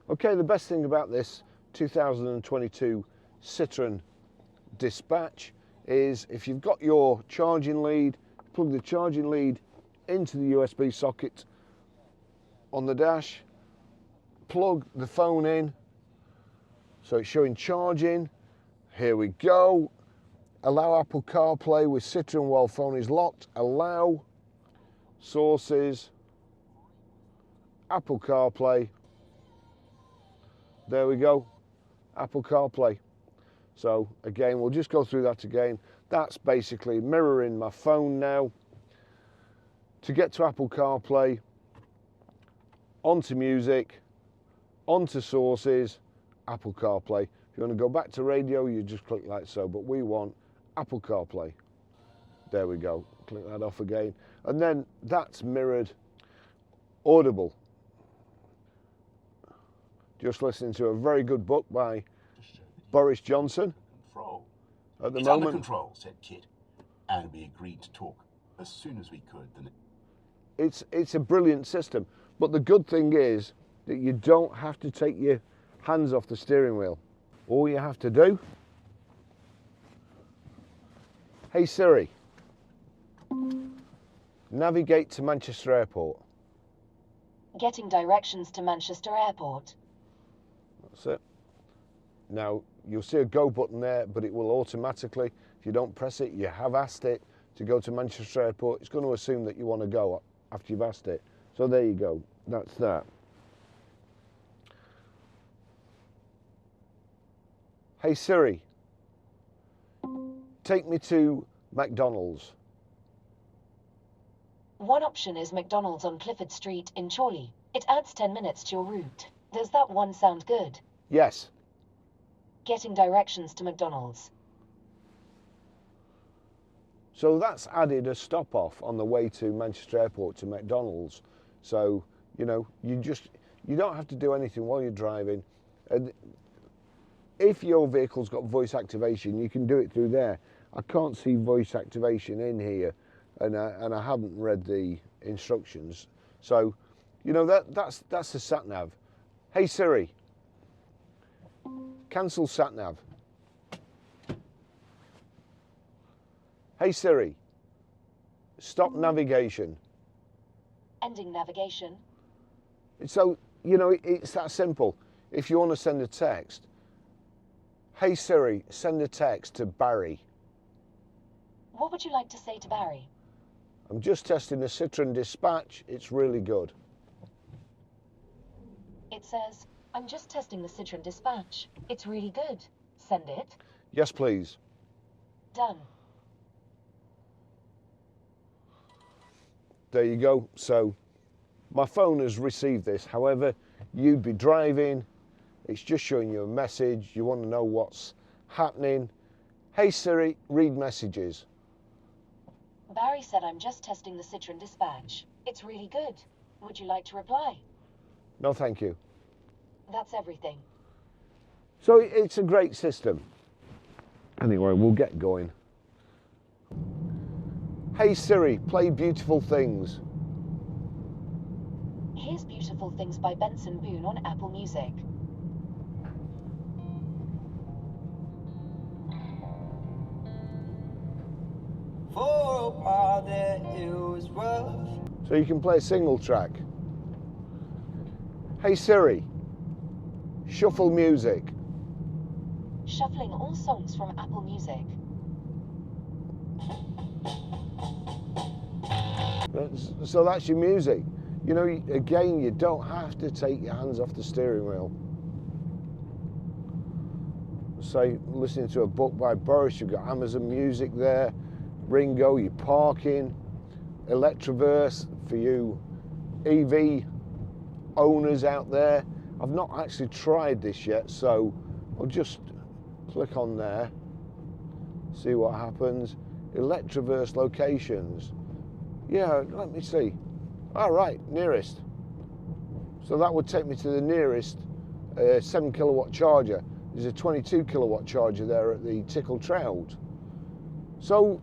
Okay, the best thing about this 2022 Citroen Dispatch is if you've got your charging lead, plug the charging lead into the USB socket on the dash, plug the phone in, so it's showing charging. Here we go. Allow Apple CarPlay with Citroen while phone is locked. Allow sources, Apple CarPlay. There we go, Apple CarPlay. So again, we'll just go through that again. That's basically mirroring my phone now. To get to Apple CarPlay, onto music, onto sources, Apple CarPlay. If you want to go back to radio, you just click like so, but we want Apple CarPlay. There we go, click that off again. And then that's mirrored Audible. Just listening to a very good book by Boris Johnson. At the it's moment. Under control, said Kit, and we agreed to talk as soon as we could. It's a brilliant system, but the good thing is that you don't have to take your hands off the steering wheel. All you have to do, hey Siri, navigate to Manchester Airport. Getting directions to Manchester Airport. That's it. Now, you'll see a go button there, but it will automatically, if you don't press it, you have asked it to go to Manchester Airport. It's going to assume that you want to go after you've asked it. So there you go. That's that. Hey Siri, take me to McDonald's. One option is McDonald's on Clifford Street in Chorley. It adds 10 minutes to your route. Does that one sound good? Yes. Getting directions to McDonald's. So that's added a stop off on the way to Manchester Airport to McDonald's. So, you know, you don't have to do anything while you're driving. And if your vehicle's got voice activation, you can do it through there. I can't see voice activation in here, and I haven't read the instructions. So, you know, that's the sat nav. Hey Siri, cancel sat nav. Hey Siri, stop navigation. Ending navigation. So, you know, it's that simple. If you want to send a text, hey Siri, send a text to Barrie. What would you like to say to Barrie? I'm just testing the Citroen Dispatch. It's really good. It says, I'm just testing the Citroen Dispatch. It's really good. Send it. Yes, please. Done. There you go. So my phone has received this. However, you'd be driving. It's just showing you a message. You want to know what's happening. Hey Siri, read messages. Barrie said I'm just testing the Citroen Dispatch. It's really good. Would you like to reply? No, thank you. That's everything. So it's a great system. Anyway, we'll get going. Hey Siri, play Beautiful Things. Here's Beautiful Things by Benson Boone on Apple Music. For a while there it was rough. So you can play a single track. Hey Siri, shuffle music. Shuffling all songs from Apple Music. So that's your music. You know, again, you don't have to take your hands off the steering wheel. Say, listening to a book by Boris, you've got Amazon Music there, Ringo, you're parking, Electroverse for you EV owners out there. I've not actually tried this yet, so I'll just click on there, see what happens. Electroverse locations. Yeah, let me see. All right, nearest. So that would take me to the nearest 7 kilowatt charger. There's a 22 kilowatt charger there at the Tickle Trout. So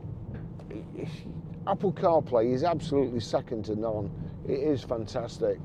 Apple CarPlay is absolutely second to none. It is fantastic.